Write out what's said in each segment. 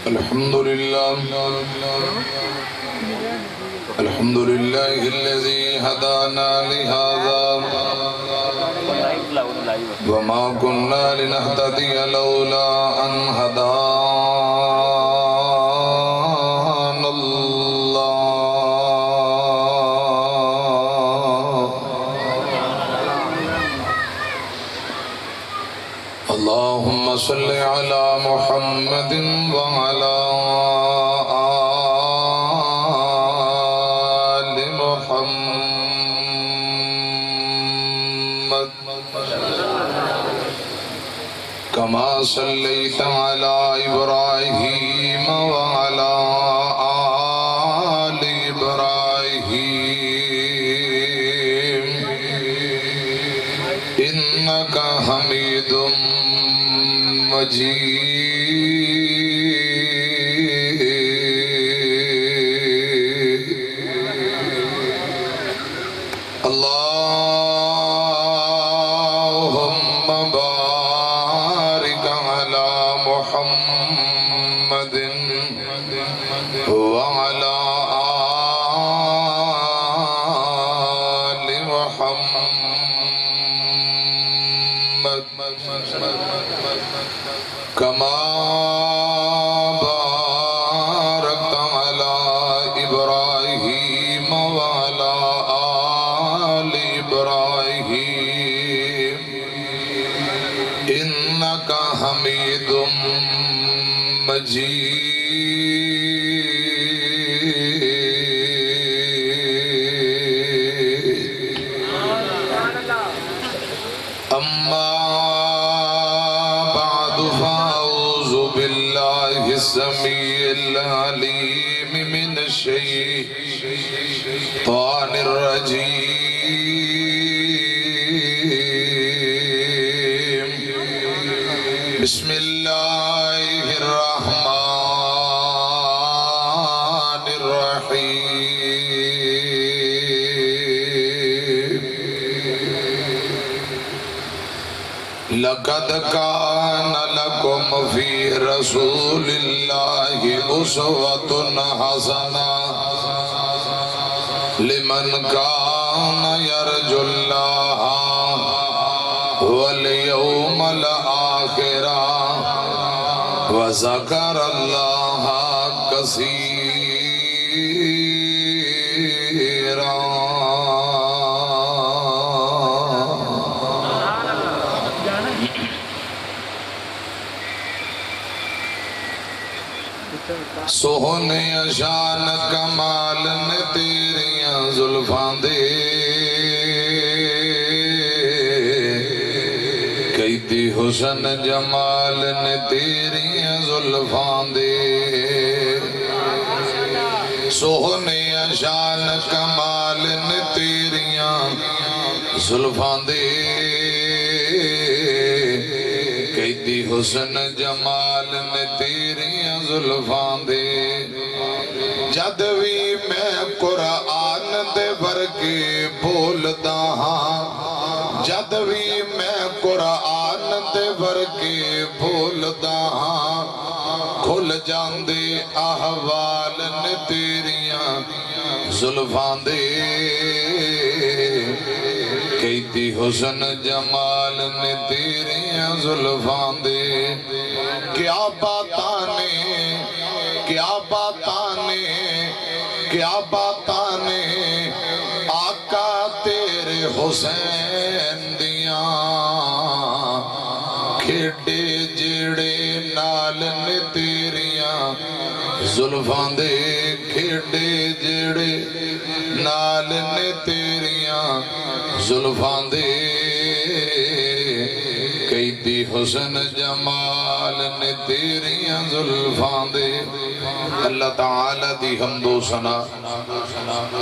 الحمد لله الذي هدانا لهذا وما كنا لنهتدي لولا أن هدانا الله اللهم صل على محمد وعلى آل محمد كما صليت على إبراهيم وعلى آل إبراهيم إنك حميد مجيد اللهم بارك على محمد وعلى آل محمد كما باركت على إبراهيم وعلى آل إبراهيم إنك حميد مجيد أما فأعوذ بالله السميع العليم من الشيطان الرجيم بسم الله الرحمن الرحيم لقد كان لكم في رسول الله أسوة حسنة لمن كان يرجو الله واليوم الآخر وذكر الله كثيرا سوہنے شان کمال نے تیریاں زلفاں دے کیتی حسن جمال نے تیریاں زلفاں دے سوہنے شان کمال نے تیریاں زلفاں دے کیتی حسن جمال نے تیریاں زلفاں دے جد وی میں قرآن دے ورگے بولدا ہاں جد وی میں قرآن دے ورگے بولدا ہاں کھل جاندے احوال نے تیریاں زلفاں دے کیتی حسن جمال نے تیریاں زلفاں دے کیا باتانے کیا باتانے کیا باتانے آقا تیرے حسین دیاں کھیڑے جڑے نال نے تیریاں زلفاں دے کھیڑے جڑے نال نے تیریاں زلفاں دے کیتی حسن جمال نے تیریاں زلفاں دے اللہ تعالی دی حمد و ثنا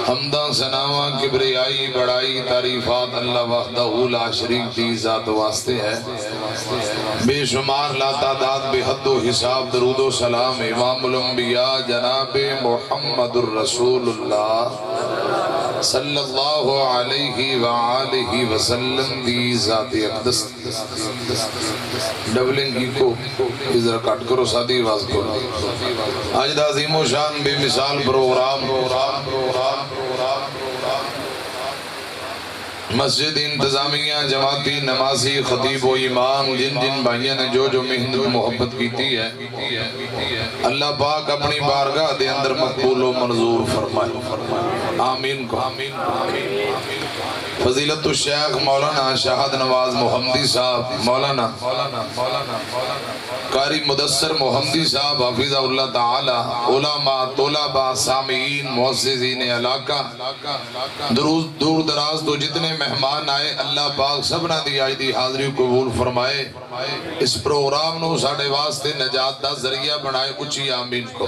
حمدہ ثناواں کبریائی بڑائی تعریفات اللہ وحدہ لا شریک دی ذات واسطے ہے بے شمار لا تعداد بے حد و حساب درود و سلام امام الانبیاء جناب محمد الرسول اللہ صلی اللہ علیہ وآلہ وسلم دی ذات اقدس ڈبلنگ کی کو ادھر کٹ کرو سادی آواز کو آج دا عظیم و شان بے مثال پروگرام مسجد انتظامیہ جماعتی نمازی خطیب و امام جن جن بھائیوں نے جو محنت محبت کیتی ہے اللہ پاک اپنی بارگاہ دے اندر مقبول و منظور فرمائے آمین کو فضیلت الشیخ مولانا شاہد نواز محمدی صاحب مولانا قاری مدثر محمدی صاحب حفظہ اللہ تعالی علماء طلباء سامعین مؤسسین علاقہ دور دراز تو جتنے مہمان آئے اللہ پاک سبنا دی آج دی حاضری قبول فرمائے اس پروگرام نو ساڑھے واسطے نجات دا ذریعہ بنائے اچھی آمین کو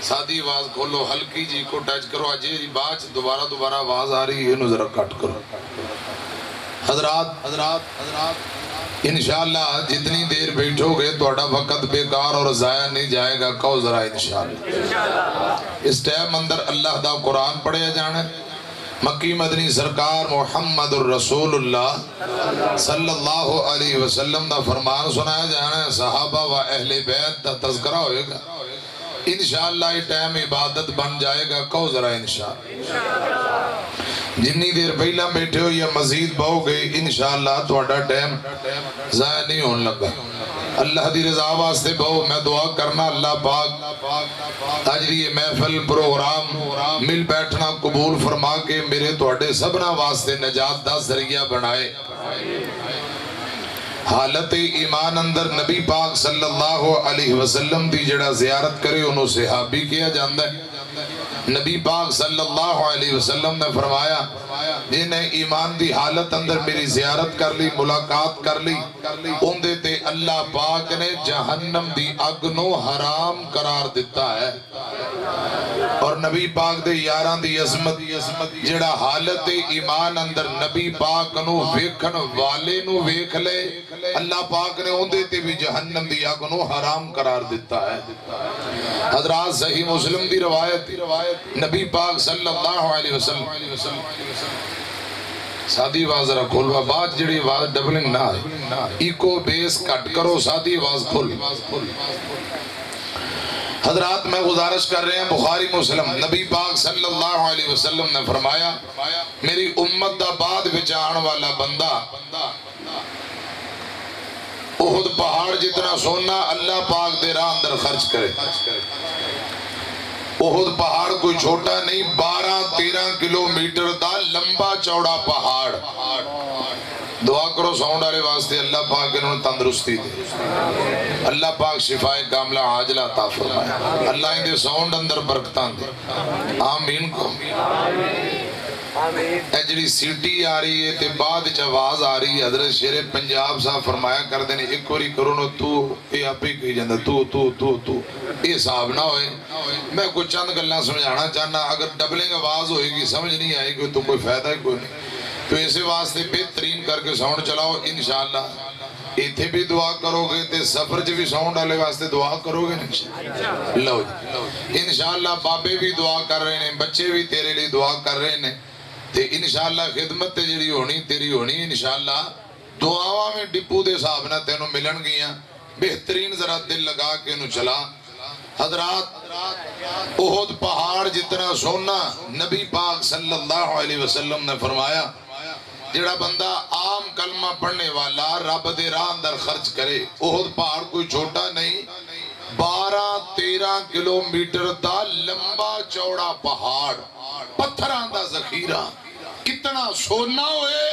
سادی آواز کھولو ہلکی جی کو ٹچ کرو اجے جی باچ دوبارہ آواز آ رہی ہے نظر کٹ کرو حضرات انشاءاللہ جتنی دیر بیٹھو گے توڑا وقت بیکار اور ضائع نہیں جائے گا کہو ذرا انشاءاللہ اس ٹائم اندر اللہ دا قرآن پڑھے جانا مکی مدنی سرکار محمد الرسول اللہ صلی اللہ علیہ وسلم دا فرمان سنایا جانا صحابہ و اہل بیت دا تذکرہ ہوئے گا انشاءاللہ یہ ٹائم عبادت بن جائے گا کہو ذرا انشاءاللہ جنی دیر پہلا بیٹھے ہو یا مزید بہو گئے انشاءاللہ توڑا ٹائم ضائع نہیں ہونے لگا اللہ دی رضا واسطے بہو میں دعا کرنا اللہ پاک تاجری محفل پروگرام مل بیٹھنا قبول فرما کے میرے توڑے سبنا واسطے نجات دا ذریعہ بنائے حالت ایمان اندر نبی پاک صلی اللہ علیہ وسلم دی جڑا زیارت کرے انہوں صحابی کیا جاندہ ہے نبی پاک صلی اللہ علیہ وسلم نے فرمایا جنہیں ایمان دی حالت اندر میری زیارت کر لی ملاقات کر لی ان دیتے اللہ پاک نے جہنم دی اگنو حرام قرار دیتا ہے اور نبی پاک دے یاران دی عظمت جڑا حالت ایمان اندر نبی پاک نو ویکھن والے نو ویکھ لے اللہ پاک نے ان دیتے بھی جہنم دی اگنو حرام قرار دیتا ہے حضرات صحیح مسلم دی روایت نبی پاک صلی اللہ علیہ وسلم سادی آواز رہا کھولوا بات جڑی آواز ڈبلنگ نہ ہے ایکو بیس کٹ کرو سادی آواز کھول حضرات میں گزارش کر رہے ہیں بخاری مسلم نبی پاک صلی اللہ علیہ وسلم نے فرمایا میری امت دا بعد بچان والا بندہ احد پہاڑ جتنا سونا اللہ پاک دے راہ اندر خرچ کرے احد پہاڑ کوئی چھوٹا نہیں 12-13 کلومیٹر دا لمبا چوڑا پہاڑ دعا کرو ساؤنڈ آرے واسطے اللہ پاک انہوں نے تندرستی دے اللہ پاک شفاء کاملہ عاجلہ عطا فرمائے اللہ ان دے ساؤنڈ اندر برکتان دے آمین کو اجڑی سیٹی آ رہی ہے تے بعد آواز آ رہی ہے حضرت شیر پنجاب صاحب فرمایا کر دینے ایک وری کرو نو تو اے آپ ہی کہی جاندہ تو یہ صاحب نہ ہوئے میں کچھ چند گلنا سمجھانا چاہنا اگر ڈبلنگ آواز ہوئے گی سمجھ نہیں آئے گی تو کوئی فائدہ ہی کوئی نہیں تو اسے واسطے بہترین کر کے ساؤنڈ چلاؤ انشاءاللہ ایتھے بھی دعا کرو گے تے سفر چ بھی ساؤنڈ والے واسطے دعا کرو گے لو جی انشاءاللہ بابے بھی دعا کر رہے ہیں بچے بھی تیرے لیے دعا کر رہے ہیں تے انشاءاللہ خدمت تے جڑی ہونی تیری ہونی انشاءاللہ دعاواں میں ڈپو دے صاحب نہ تینوں ملن گیاں بہترین ذرا دل لگا کے انہوں چلا حضرات احد پہاڑ جتنا سونا نبی پاک صلی اللہ علیہ وسلم نے فرمایا جڑا بندہ عام کلمہ پڑھنے والا رب دے راہ اندر خرچ کرے احد پہاڑ کوئی چھوٹا نہیں 12-13 کلومیٹر دا لمبا چوڑا پہاڑ پتھران دا ذخیرہ کتنا سونا ہوئے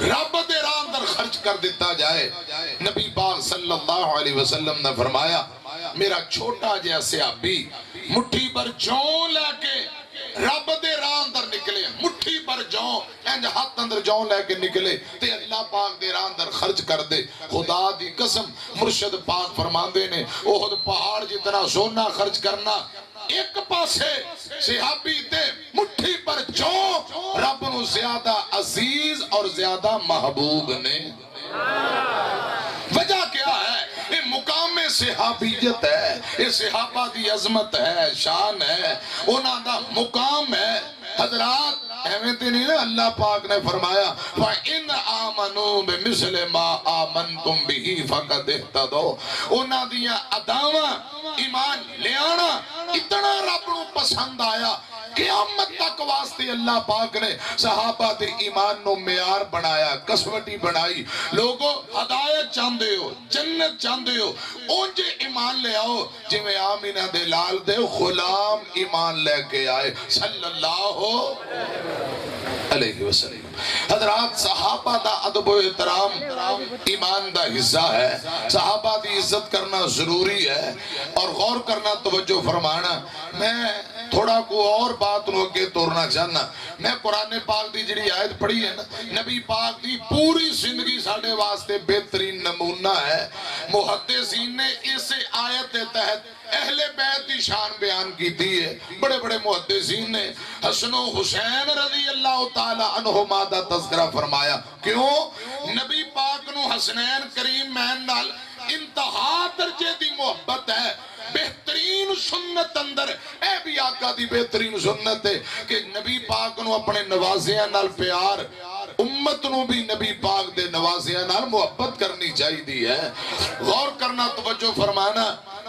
رب دے راہ اندر خرچ کر دیتا جائے نبی پاک صلی اللہ علیہ وسلم نے فرمایا میرا چھوٹا جیسے صحابی مٹھی پر جون لے کے رب دے راہ اندر نکلے مٹھی پر جون انج ہاتھ اندر جون لے کے نکلے تے اللہ پاک دے راہ اندر خرچ کر دے خدا دی قسم مرشد پاک فرماندے نے احد پہاڑ جتنا سونا خرچ کرنا ایک پاسے صحابی دے مٹھی پر جون رب نو زیادہ عزیز اور زیادہ محبوب نے وجہ کیا ہے یہ مقام صحابیت ہے یہ صحابہ دی عظمت ہے شان ہے انہاں دا مقام ہے حضرات ایویں تے نہیں نا، اللہ پاک نے فرمایا فَإِنْ آمَنُوا بِمِثْلِ مَا آمَنْتُمْ بِهِ فَقَدْ اهْتَدَوْا۔ انہاں دیاں اداواں ایمان لے آنا اتنا رب نو پسند آیا، قیامت تک واسطے اللہ پاک نے صحابہ دے ایمان نو معیار بنایا، کسوٹی بنائی۔ لوگو ہدایت چاندے ہو، جنت چاندے ہو، اونجے ایمان لے آؤ جی میں آمینہ دے لال دے غلام ایمان لے کے آئے صلی اللہ علیہ وسلم۔ حضرات صحابہ دا ادب و احترام ایمان دا حصہ ہے، صحابہ دی عزت کرنا ضروری ہے اور غور کرنا، توجہ فرمانا۔ میں تھوڑا کو اور بات نو کے توڑنا چاہنا، میں قرآن پاک دی جڑی آیت پڑھی ہے نا، نبی پاک دی پوری زندگی ساڑھے واسطے بہترین نمونہ ہے۔ محدثین نے اس آیت کے تحت اہل بیت دی شان بیان کی دی ہے۔ بڑے بڑے محدثین نے حسن و حسین رضی اللہ تعالی عنہما دا تذکرہ فرمایا۔ کیوں؟ نبی پاک نو حسنین کریم مین نال انتہا درجے دی محبت ہے۔ بہترین سنت اندر اے بھی آقا دی بہترین سنت ہے کہ نبی پاک نو اپنے نوازیاں نال پیار، امت نو بھی نبی پاک دے نوازیاں نال محبت کرنی چاہی دی ہے۔ غور کرنا، توجہ فرمانا۔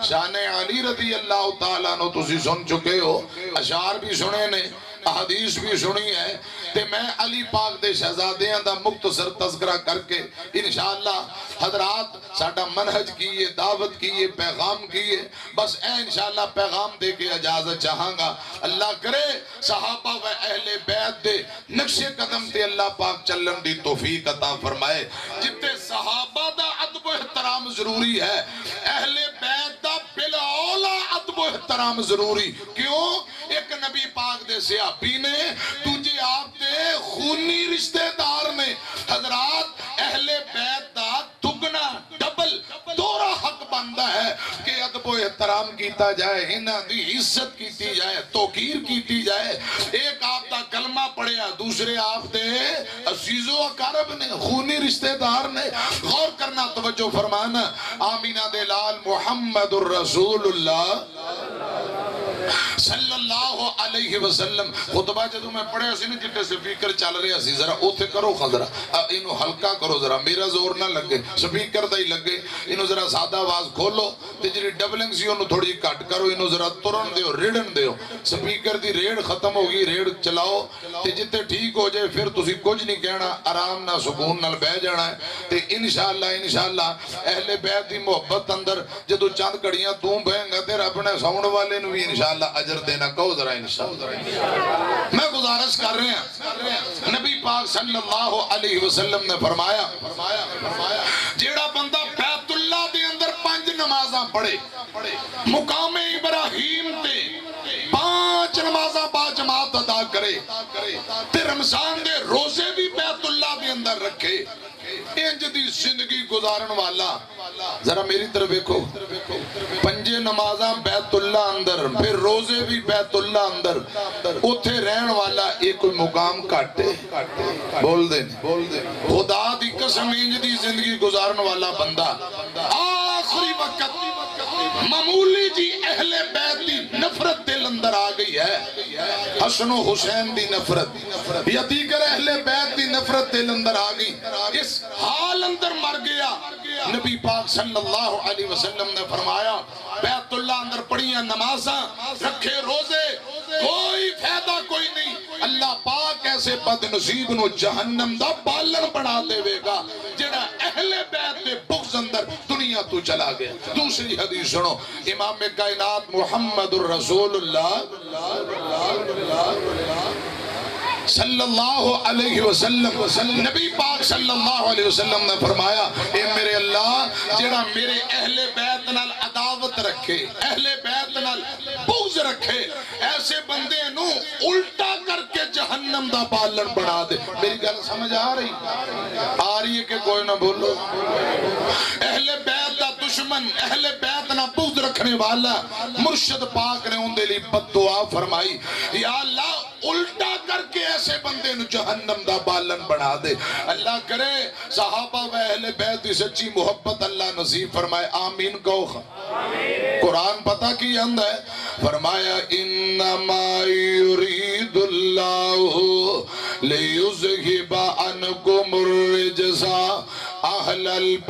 شان علی رضی اللہ تعالیٰ نو تسی سن چکے ہو، اشعار بھی سنے نے، احادیث بھی سنی ہے، تے میں علی پاک دے شہزادیاں دا مختصر تذکرہ کر کے انشاءاللہ حضرات ساڈا منہج کیے، دعوت کیے، پیغام کیے، بس اے انشاءاللہ پیغام دے کے اجازت چاہاں گا۔ اللہ کرے صحابہ و اہل بیت دے نقش قدم تے اللہ پاک چلن دی توفیق عطا فرمائے۔ جتے صحابہ دا ادب و احترام ضروری ہے، اہل بیت دا بلا ادب و احترام ضروری۔ کیوں؟ ایک نبی پاک دے صحابی نے، تجھے آپ دے خونی رشتہ دار نے، حضرات اہل بیت دا دگنا ڈبل دورا حق بندہ ہے کہ ادب و احترام کیتا جائے، انہاں دی عزت کیتی جائے، توقیر کیتی جائے۔ ایک آپ دا کلمہ پڑھیا، دوسرے آپ دے عزیز و اقارب نے، خونی رشتہ دار نے۔ غور کرنا، توجہ فرمانا۔ آمینہ دے لال محمد الرسول اللہ صلی اللہ علیہ وسلم۔ خطبہ جدو میں پڑھے اسی نے جتے سپیکر چل رہے اسی ذرا اوتھے کرو خضرہ، انہوں ہلکا کرو ذرا، میرا زور نہ لگے، سپیکر دا ہی لگے، انہوں ذرا سادہ آواز کھولو، تے جڑی ڈبلنگ سی انہوں تھوڑی کٹ کرو، انہوں ذرا ترن دیو، ریڑن دیو، سپیکر دی ریڑ ختم ہوگی، ریڑ چلاؤ، تے جتے ٹھیک ہو جائے پھر تسی کچھ نہیں کہنا، آرام نہ سکون نہ بہ جانا ہے۔ تے انشاءاللہ اہل بیت دی محبت اندر جدو چاند کڑیاں توں بہیں گا تے رب نے ساؤنڈ والے نو بھی انشاءاللہ اجر دینا، کہو ذرا انشاءاللہ۔ میں گزارش کر رہے ہیں، نبی پاک صلی اللہ علیہ وسلم نے فرمایا جیڑا بندہ بیت اللہ دے اندر 5 نمازاں پڑھے، مقام ابراہیم تے 5 نمازاں با جماعت ادا کرے، تے رمضان دے روزے بھی بیت اللہ دے اندر رکھے، انج دی زندگی گزارن والا، ذرا میری طرف دیکھو، 5 نمازاں بیت اللہ اندر، پھر روزے بھی بیت اللہ اندر، اتھے رہن والا ایک کوئی مقام کاٹے، بول دیں خدا دی قسم، انج دی زندگی گزارن والا بندہ آخری وقت معمولی جی اہل بیت دی نفرت دل اندر آ گئی ہے، حسن و حسین دی نفرت یا دیگر اہل بیت دی نفرت دل اندر آ گئی، اس حال اندر مر گیا۔ نبی پاک صلی اللہ علیہ وسلم نے فرمایا بیت اللہ اندر پڑھیاں نمازاں، رکھے روزے، کوئی فائدہ کوئی نہیں، اللہ پاک ایسے بد نصیب نو جہنم دا بالن بنا دے گا جڑا اہل بیت دے بغض اندر دنیا تو چلا گیا۔ دوسری حدیث سنو، امام کائنات محمد الرسول اللہ صلی اللہ علیہ وسلم، نبی پاک صلی اللہ علیہ وسلم نے فرمایا اے میرے اللہ جڑا میرے اہل بیت نال عداوت رکھے، اہل بیت نال بغض رکھے، ایسے بندے نو الٹا کر کے جہنم دا بالن بنا دے۔ میری گل سمجھ آ رہی ہے کہ کوئی نہ بولو؟ اہل بیت دا دشمن، اہل بیت نہ بغض رکھنے والا، مرشد پاک نے ان دے لی بد دعا فرمائی، یا اللہ الٹا کر کے ایسے بندے نو جہنم دا بالن بنا دے. اللہ کرے صحابہ و اہل بیت دی سچی محبت اللہ نصیب فرمائے. آمین کہو. قرآن پتہ کی اند ہے فرمایا انما یرید اللہ لیذہب عنکم الرجس اہل البیت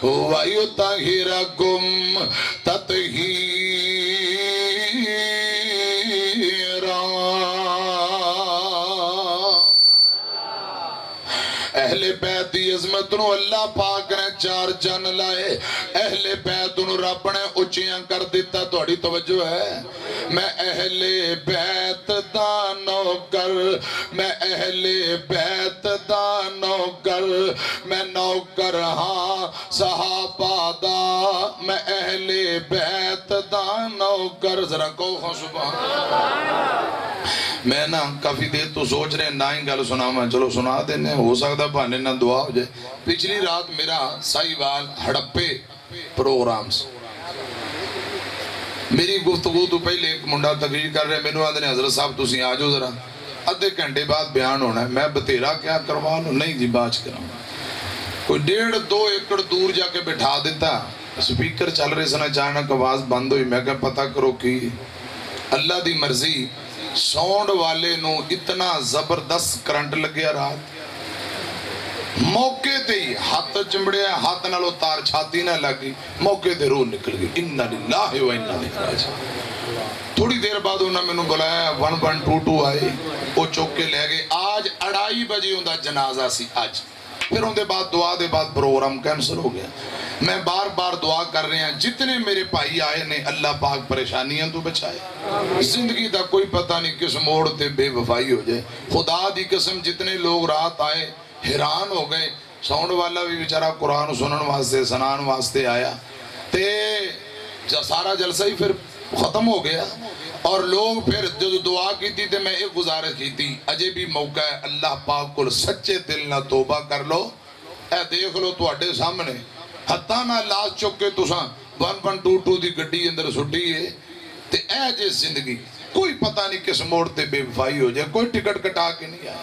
وَيُطَهِّرَكُمْ تَطْهِيرًا. اہل بیت دی عظمت نو اللہ پاک نے چار چن لائے. اہل بیت نو رب نے اچیاں کر دیتا. تھوڑی توجہ ہے. میں اہل بیت دا نوکر, میں اہل بیت دا نوکر, میں نوکر ہاں صحابہ دا, میں اہل بیت دا نوکر. ذرا کہو سبحان اللہ. میں نا کافی دیر تو سوچ رہے نہ ہی گل سنا میں, چلو سنا دینے, ہو سکتا بہانے نہ دعا ہو جائے. پچھلی رات میرا سائیوال ہڑپے پروگرام سے میری گفتگو تو پہلے ایک منڈا تقریر کر رہے, میں نے آدھنے حضرت صاحب تسی آ جاؤ ذرا, آدھے گھنٹے بعد بیان ہونا ہے. میں بتیرا کیا کروا لوں؟ نہیں جی باج کراؤں. کوئی 1.5-2 ایکڑ دور جا کے بٹھا دیتا. سپیکر چل رہے سنا, اچانک آواز بند ہوئی. میں کہا پتہ کرو کی اللہ دی مرضی. ساؤنڈ والے نو اتنا زبردست کرنٹ لگیا رات, موقع تے ہی ہاتھ چمڑیا, ہاتھ نالو تار چھاتی نہ لگی, موقع تے روح نکل گئی. اِنَّا لِلَّهِ وَإِنَّا إِلَيْهِ رَاجِعُونَ. تھوڑی دیر بعد انہوں نے میں بلایا, 1122 آئے, وہ چوک کے لے گئے. آج 2:30 بجے ہوندہ جنازہ سی آج. پھر ان دے بعد دعا دے بعد پروگرام کینسل ہو گیا. میں بار بار دعا کر رہے ہیں جتنے میرے بھائی آئے نے اللہ پاک پریشانیاں تو بچائے. زندگی دا کوئی پتہ نہیں کس موڑ تے بے وفائی ہو جائے. خدا دی قسم جتنے لوگ رات آئے حیران ہو گئے. ساؤنڈ والا بھی بیچارہ قرآن سنن واسطے سنان واسطے آیا تے سارا جلسہ ہی پھر ختم ہو گیا. اور لوگ پھر جو دعا کی تھی تے میں ایک گزارش کی تھی, اجے بھی موقع ہے اللہ پاک کو سچے دل نہ توبہ کر لو. اے دیکھ لو تو اڈے سامنے ہتھاں نہ لاش چک کے تساں 1122 دی گڈی اندر سٹی ہے تے اے جے زندگی کوئی پتہ نہیں کس موڑ تے بے وفائی ہو جائے. کوئی ٹکٹ کٹا کے نہیں آیا.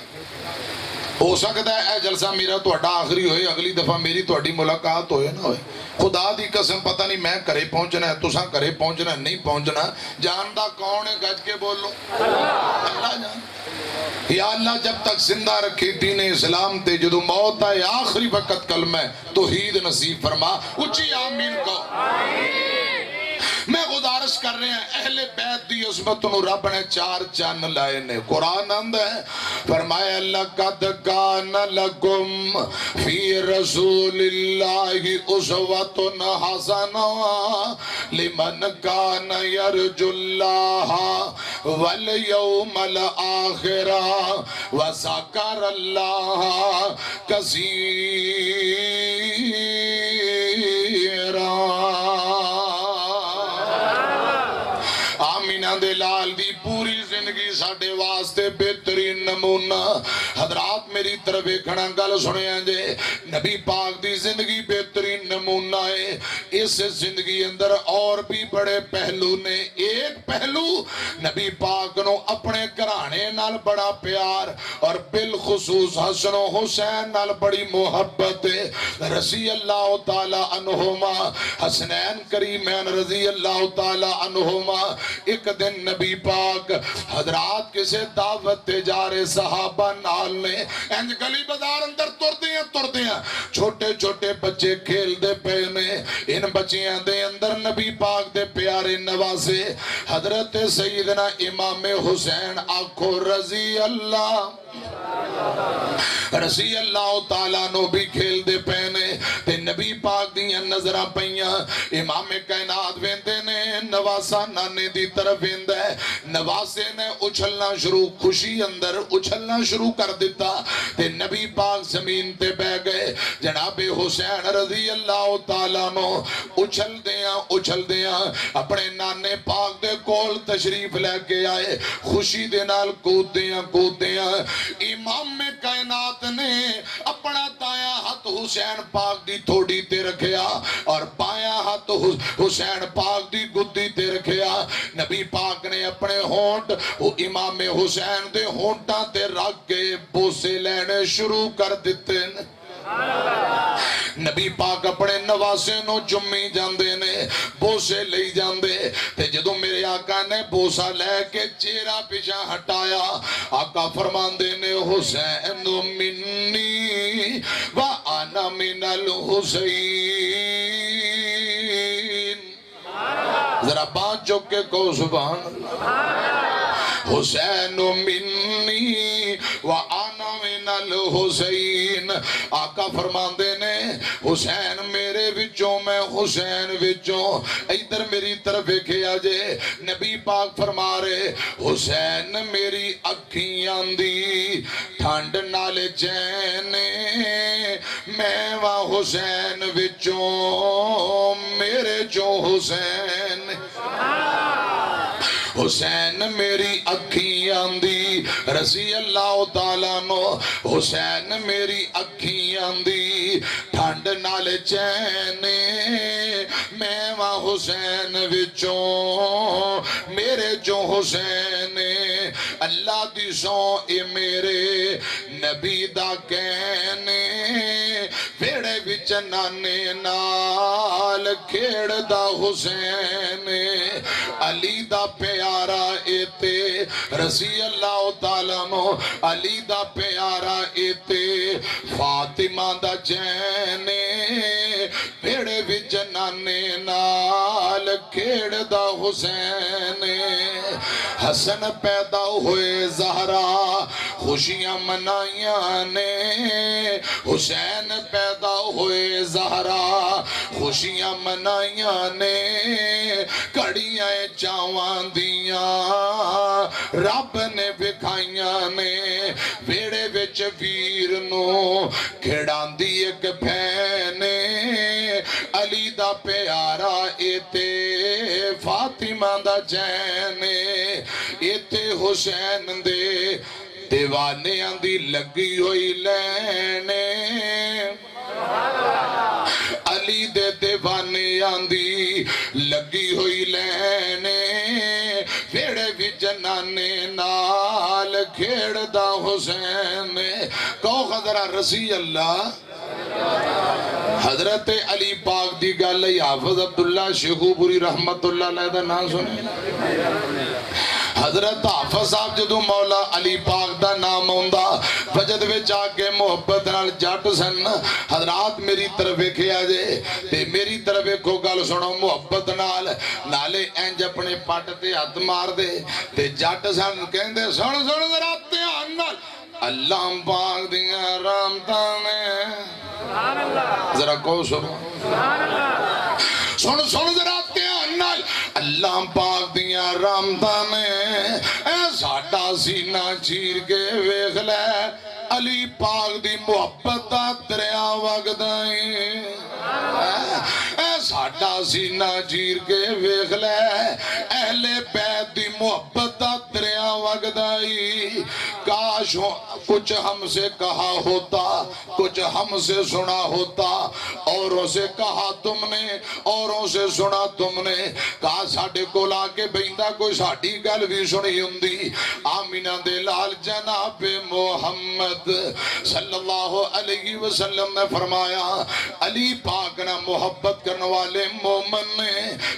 ہو سکتا ہے اے جلسہ میرا تہاڈا آخری ہوئے, اگلی دفعہ میری تہاڈی ملاقات ہوئے نہ ہوئے. خدا دی قسم پتہ نہیں میں کرے پہنچنا ہے, تساں کرے پہنچنا ہے, نہیں پہنچنا. جاندہ کون ہے گج کے بول لو؟ اللہ جان. یا اللہ جب تک زندہ رکھے دین اسلام تے جدو موت آئے آخری وقت کلمہ توحید نصیب فرما. اچھی آمین کو. میں گزارش کر رہے ہیں اہل بیت دی عظمت نو رب نے چار چان لائے نے. قرآن اند ہے فرمایا لَقَدْ كَانَ لَكُمْ فِي رَسُولِ اللَّهِ أُسْوَةٌ حَسَنَةٌ لِمَنْ كَانَ يَرْجُو اللَّهَ وَالْيَوْمَ الْآخِرَ وَذَكَرَ اللَّهَ كَثِيرًا. دے لال دی پوری زندگی ساڑھے واسطے بہترین نمونہ. حضرات میری طرف ایکھنا گل سنے ہیں جے, نبی پاک دی زندگی بہترین نمونہ ہے. اس زندگی اندر اور بھی بڑے پہلو نے. ایک پہلو نبی پاک نو اپنے گھرانے نال بڑا پیار اور بالخصوص حسن و حسین نال بڑی محبت رضی اللہ تعالی عنہما. حسنین کریمین رضی اللہ تعالی عنہما ایک دن نبی پاک حضرات کسے دعوت تے جا رہے صحابہ نال نے. انج گلی بازار اندر تر دے ہیں چھوٹے چھوٹے بچے کھیل دے پہنے. ان بچیاں دے اندر نبی پاک دے پیارے نوازے حضرت سیدنا امام حسین آنکھو رضی اللہ تعالیٰ نو بھی کھیل دے پہنے تے نبی پاک دیاں نظرہ پہیاں. امام کائنات ویندے نے نواسا نانے دی طرف ویندہ ہے. نواسے نے اچھلنا شروع, خوشی اندر اچھلنا شروع کر دیتا تے نبی پاک زمین تے بہ گئے. جناب حسین رضی اللہ تعالیٰ نو اچھل دیاں اپنے نانے پاک دے کول تشریف لے کے آئے. خوشی دے نال کود دیاں امام کائنات نے اپنا دایاں ہاتھ حسین پاک دی تھوڑی تے رکھیا اور بایاں ہاتھ حسین پاک دی گدی تے نبی پاک نے اپنے ہونٹ امام حسین دے ہونٹاں تے رکھ کے بوسے لینے شروع کر دیتے ہیں۔ نبی پاک اپنے نواسے نو چمی جاندے نے، بوسے لئی جاندے، تے جدوں میرے آقا نے بوسا لے کے چہرہ پیچھے ہٹایا، آقا فرماندے نے حسین منی وانا من الحسین۔ ذرا بات چوک کے کہو سبحان اللہ۔ حسین منی وانا من الحسین، آقا فرماندے نے حسین میرے وچوں میں حسین وچوں، ادھر میری طرف کیا جے، نبی پاک فرما رہے حسین میری اکھیاں دی ٹھنڈ نال چین، میں وا حسین وچوں میرے جو حسین، حسین میری اکھیاں دی رضی اللہ تعالیٰ نو، حسین میری اکھیاں دی ٹھنڈ نال چین، میں وا حسین وچوں میرے جو حسین، اللہ دی سو اے میرے نبی دا کہنے، ویڑے وچ نانے نال کھیڑ دا حسین، علی دا پیارا ایتے رضی اللہ تعالیٰ نو، علی دا پیارا ایتے فاطمہ دا چین، ویڑے وچ نانے نال کھیڑ دا حسین، حسن پیدا ہوئے زہرا خوشیاں منائیاں نے، حسین پیدا ہوئے زہرا خوشیاں منائیاں نے، کڑیاں چاواں دیاں رب نے بکھائیاں نے، ویڑے وچ ویر نو کھڑان دی ایک بھینے، علی دا پیارا ایتے فاطمہ دا چین، ایتے حسین دے دیوانیاں دی لگی ہوئی لینے، علی دے دیوانیاں دی لگی ہوئی لینے، ویڑے بھی جنانے نال کھیڑ دا حسین، کہو خضرہ رضی اللہ۔ حضرت علی پاک دی گالئی حافظ عبداللہ شیخو پوری رحمت اللہ علیہ دا نام سنے، حضرت حافظ صاحب جدو مولا علی پاک دا نام ہوندا وجد وچ آکے محبت نال جٹ سن، حضرات میری طرف کیا جے تے میری طرف کو گل سنو محبت نال، نالے انج اپنے پٹ تے ہاتھ مار دے تے جٹ سن کہندے سن سن ذرا دھیان نال، اللہ پاک دیاں رحمتاں نے، ذرا کہو سنو سن سن ذرا دھیان نال، اللہ پاک دیاں رحمتاں نے، اے ساڈا سینہ چیر کے ویکھ لے، علی پاک دی محبت دا دریا وگدا اے، اے ساڈا سینہ چیر کے ویکھ لے، اہل بیت دی محبت دا دریا وگدا اے، کاش کچھ ہم سے کہا ہوتا، کچھ ہم سے سنا ہوتا، اوروں سے کہا تم نے، اوروں سے سنا تم نے، کہا ساڑھے کو لا کے بہندہ کوئی ساڑھی گل بھی سنی ہوندی، آمینہ دے لال جناب محمد صلی اللہ علیہ وسلم نے فرمایا، علی پاک نہ محبت کرنے والے مومن نے،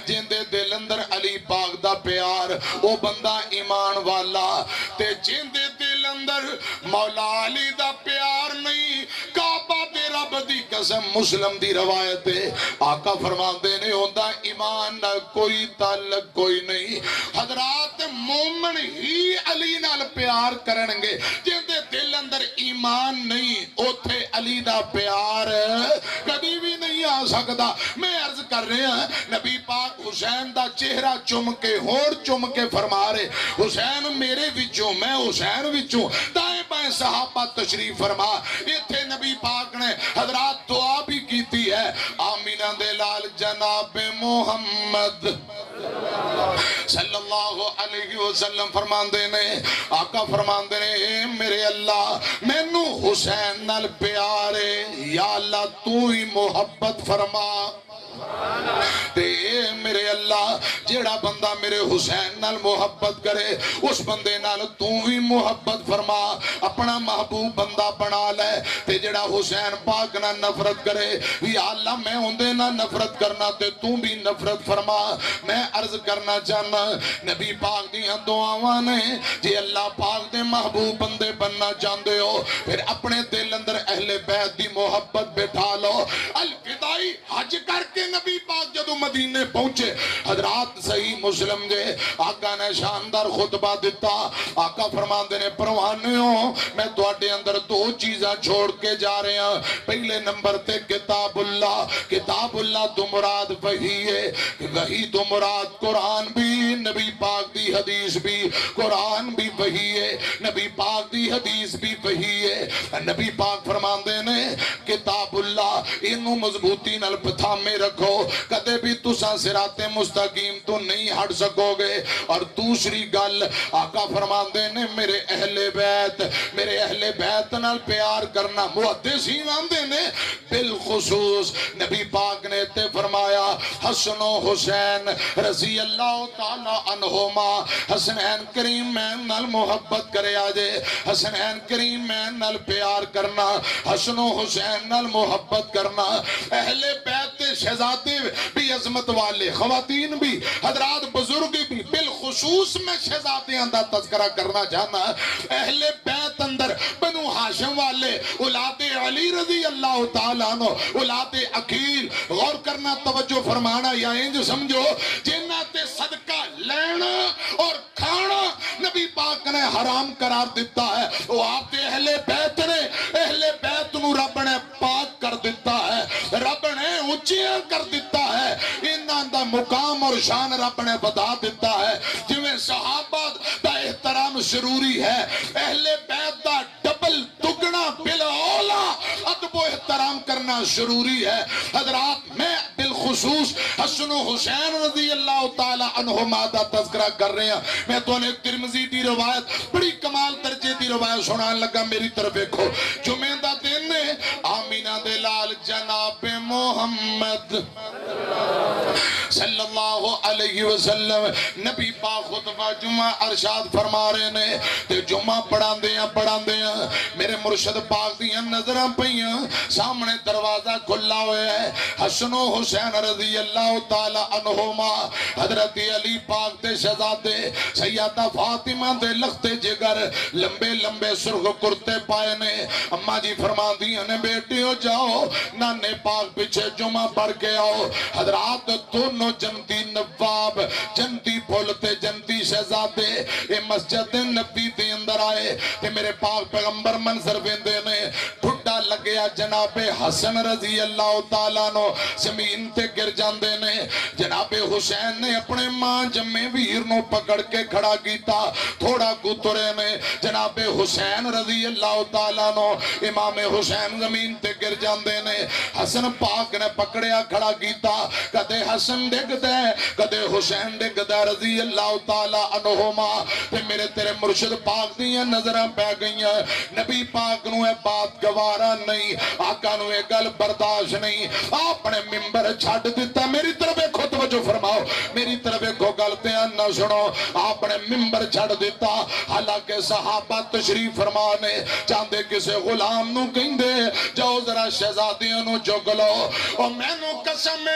جن دے دل اندر علی پاک دا پیار، او بندہ ایمان والا، تے جن دے دل اندر مولا علی دا پیار نہیں، کعبہ دے رب دی قسم مسلم دی روایت ہے، آقا فرمان دینے ہوندہ ایمان نہ کوئی تعلق کوئی نہیں، حضرات مومن ہی علی نال پیار کرنگے، جن دے دل اندر ایمان نہیں، اوتھے علی دا پیار کبھی بھی نہیں آ سکتا۔ میں عرض کر رہے ہیں نبی پاک حسین دا چہرہ چم کے ہور چم کے فرما رہے، حسین میرے وچوں میں حسین وچوں، دائیں بائیں صحابہ تشریف فرما، یہ تھے نبی پاک نے حضرات دعا بھی کیتی ہے، آمینہ دے لال جناب محمد صلی اللہ علیہ وسلم فرمان دینے، آقا فرمان دینے، میرے اللہ میں نو حسین نال پیارے، یا اللہ تو ہی محبت فرما، تے میرے اللہ جیڑا بندہ میرے حسین نال محبت کرے اس بندے نال تو بھی محبت فرما اپنا محبوب بندہ بنا لے تے جیڑا حسین پاک نہ نفرت کرے یا اللہ میں اندے نہ نفرت کرنا تے تو بھی نفرت فرما میں عرض کرنا چاہنا نبی پاک دیاں دعاواں نے جی اللہ پاک دے محبوب بندے بننا چاہندے ہو پھر اپنے دل اندر اہل بیت دی محبت بٹھا لو الفدائی حج کر کے نبی پاک جدو مدینے پہنچے حضرات صحیح مسلم جے آقا نے شاندار خطبہ دیتا آقا فرماندے نے پروانیوں میں تواڈے اندر دو چیزاں چھوڑ کے جا رہے ہیں پہلے نمبر تے کتاب اللہ تو مراد وحی ہے وحی تو مراد قرآن بھی نبی پاک دی حدیث بھی قرآن بھی وحی ہے نبی پاک دی حدیث بھی وحی ہے نبی پاک فرماندے نے کتاب اللہ انہوں مضبوطی نال پتھامے رکھو کدے بھی تساں صراط مستقیم تو نہیں ہٹ سکو گے اور دوسری گل آقا فرماندے نے میرے اہل بیت نال پیار کرنا محدثین آندے نے بالخصوص نبی پاک نے تے فرمایا حسن و حسین رضی اللہ تعالی عنہما حسنین کریم میں نال محبت کرے آجے حسنین کریم میں نال پیار کرنا حسن و حسین نال محبت کرنا اہل بیت شہزادے بھی عظمت والے خواتین بھی حضرات بزرگ بھی بالخصوص میں شہزادیاں دا تذکرہ کرنا چاہنا اہل بیت اندر بنو ہاشم والے اولاد علی رضی اللہ تعالیٰ عنہ اولاد عقیل غور کرنا توجہ فرمانا یا انج سمجھو جنہ تے صدقہ لینا اور کھانا نبی پاک نے حرام قرار دیتا ہے وہ آپ کے اہل بیت نو رب نے پاک کر دیتا ہے رب نے اونچیاں کر دیتا ہے انہاں دا مقام اور شان رب نے بتا دیتا ہے جویں صحابہ دا احترام ضروری ہے اہل بیت دا ڈبل دگنا بالاولا ادب و احترام کرنا ضروری ہے حضرات میں بالخصوص حسن و حسین رضی اللہ تعالی عنہما دا تذکرہ کر رہے ہیں میں تو نے ترمذی دی روایت بڑی کمال درجے دی روایت سنان لگا میری طرف دیکھو جمعہ دا دن نے آمینہ دے لال جناب محمد صلی اللہ علیہ وسلم نبی پاک خطبہ جمعہ ارشاد فرما رہے نے تے جمعہ پڑھان دیاں میرے مرشد پاک دیاں نظرہ پہیاں سامنے دروازہ کھلا ہوئے ہے حسن و حسین رضی اللہ تعالی عنہما حضرت علی پاک دے شہزادے سیدہ فاطمہ دے لختے جگر لمبے لمبے سرخ کرتے پائے نے اماں جی فرما دیاں نے بیٹی ہو جاؤ نانے پاک پیچھے جمعہ پڑھ کے آؤ حضرات دونوں جنتی نواب جنتی بھولتے جنتی شہزادے اے مسجد نبی دے اندر آئے کہ میرے پاک پیغمبر منظر بیندے نے ٹھڈا لگیا جناب حسن رضی اللہ تعالیٰ نو زمین تے گر جاندے نے جناب حسین نے اپنے ماں جمع ویر نو پکڑ کے کھڑا کیتا تھوڑا کترے نے جناب حسین رضی اللہ تعالیٰ نو امام حسین زمین تے گر جاندے نے حسن پاک نے پکڑیا کھڑا کیتا کدے حسن ڈگ دے کدے حسین ڈگ دے رضی اللہ تعالیٰ عنہما تے میرے تیرے مرشد پاک دیاں نظرہ پہ گئیاں نبی پاک نو اے بات گوارا نہیں آقا نو اے گل برداشت نہیں آپ نے ممبر چھاڑ دیتا میری طرف ایک توجہ فرماؤ میری طرف ایک غلطیاں نہ سنو آپ نے ممبر چھاڑ دیتا حالانکہ صحابہ تشریف فرمانے چاندے کسے غلام نو کہیں دے جاؤ ذرا شہزادیوں نو چک لو اور میں نو قسم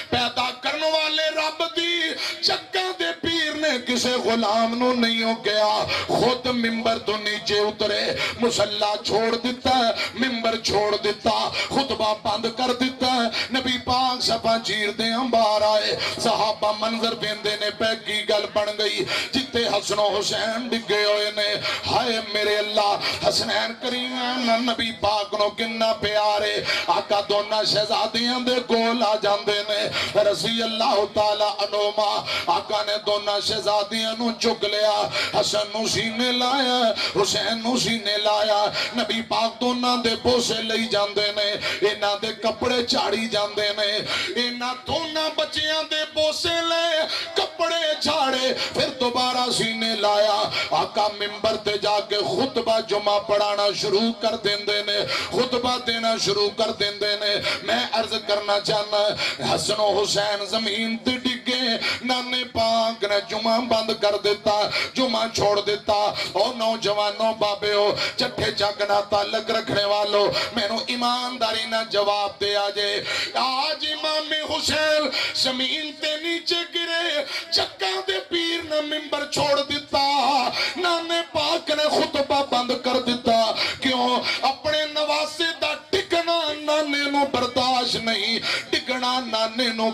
پیدا کرنے والے رب دی چکا دے پیر نے کسے غلام نو نہیں ہو گیا خود ممبر تو نیچے اترے مسلح چھوڑ دیتا ممبر چھوڑ دیتا خطبہ بند کر دیتا نبی پاک صفا چیر دے ہم باہر آئے صحابہ منظر بیندے نے پہ کی گل بن گئی جتے حسن و حسین ڈگے ہوئے نے ہائے میرے اللہ حسنین کریم نبی پاک نو کننا پیارے آقا دونہ شہزادیاں دے گول آ جاندے نے رضی اللہ تعالی عنہما آقا نے دونہ شہزادیاں نو چک لیا حسن نو سینے لایا حسین نو سینے لایا نبی پاک دونہ دے بوسے لئی جاندے نے اینا دے کپڑے چاڑی جاندے نے اینا دونہ بچیاں دے بوسے لے کپڑے چھاڑے پھر دوبارہ سینے لایا آقا منبر تے جا کے خطبہ جمعہ پڑھانا شروع کر دیندے نے خطبہ دینا شروع کر دیندے نے میں عرض کرنا چاہنا حسن و حسین زمین تے ڈگے نانے پاک نے جمعہ بند کر دیتا جمعہ چھوڑ دیتا اور نوجوانوں بابے ہو چٹھے چاکنا تعلق رکھنے والوں میں نو ایمانداری نہ جواب دے آجے آج امام حسین زمین تے نیچے گرے چکا دے پیر نے منبر چھوڑ دیتا نانے پاک نے خطبہ بند کر دیتا کیوں اپنے نواسے دا ٹکنا نانے نو برداشت نہیں ٹکنا نانے نو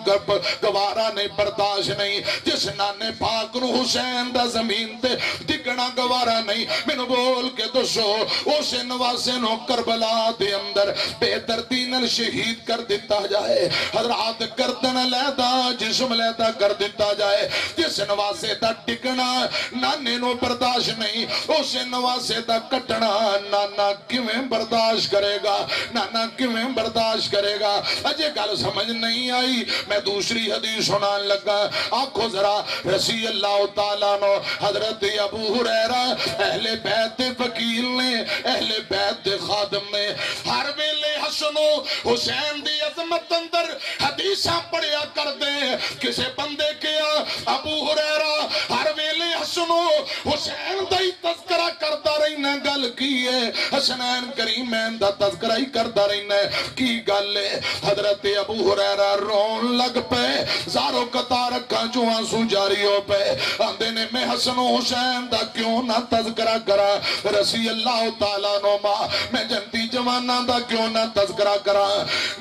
گوارا نہیں برداشت نہیں جس نانے پاک نو حسین دا زمین تے ٹکنا گوارا نہیں میں نو بول کے دسو اسے نواسے نو کربلا دے اندر بے دردین شہید کر دیتا جائے حضرات گردن لیدا جسم لیدا کر دیتا جائے جس نواسے دا ٹکنا نانے نو برداشت نہیں اسے نواسے دا کٹنا نانا کیویں برداشت کرے گا نانا کیویں برداشت کرے گا اجے گل سمجھ نہیں آئی میں دوسری حدیث سنان لگا آنکھو ذرا رسی اللہ تعالیٰ نو حضرت ابو ہریرہ اہل بیت وکیل نے اہل بیت خادم نے ہر ویلے حسن و حسین دی عظمت اندر حدیثاں پڑھیا کر دے کسے بندے کیا ابو ہریرہ ہر ویلے حسن و حسین دا ہی تذکرہ کرتا رہنا گل کی ہے حسنین کریمین دا تذکرہ ہی کرتا رہنا کی گل ہے حضرت ابو ہریرہ رون لگ پہ زارو قطع رکھا جو آنسو جاری ہو پہ آندے نے میں حسن و حسین دا کیوں نہ تذکرہ کرا رسی اللہ تعالیٰ نوما میں جنتی جوانہ دا کیوں نہ تذکرہ کرا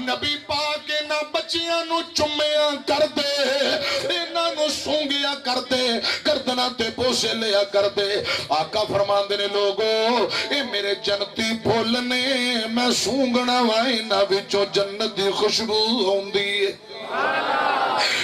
نبی پاک نہ بچیاں نو چمیاں کر دے انہاں نو سونگیا کر دے گردنہ تے پوسے لیا کر دے آقا فرمان دینے لوگو اے میرے جنتی بھولنے میں سونگنا وائنہ وچو جنت دی خوشبو ہوندی ہے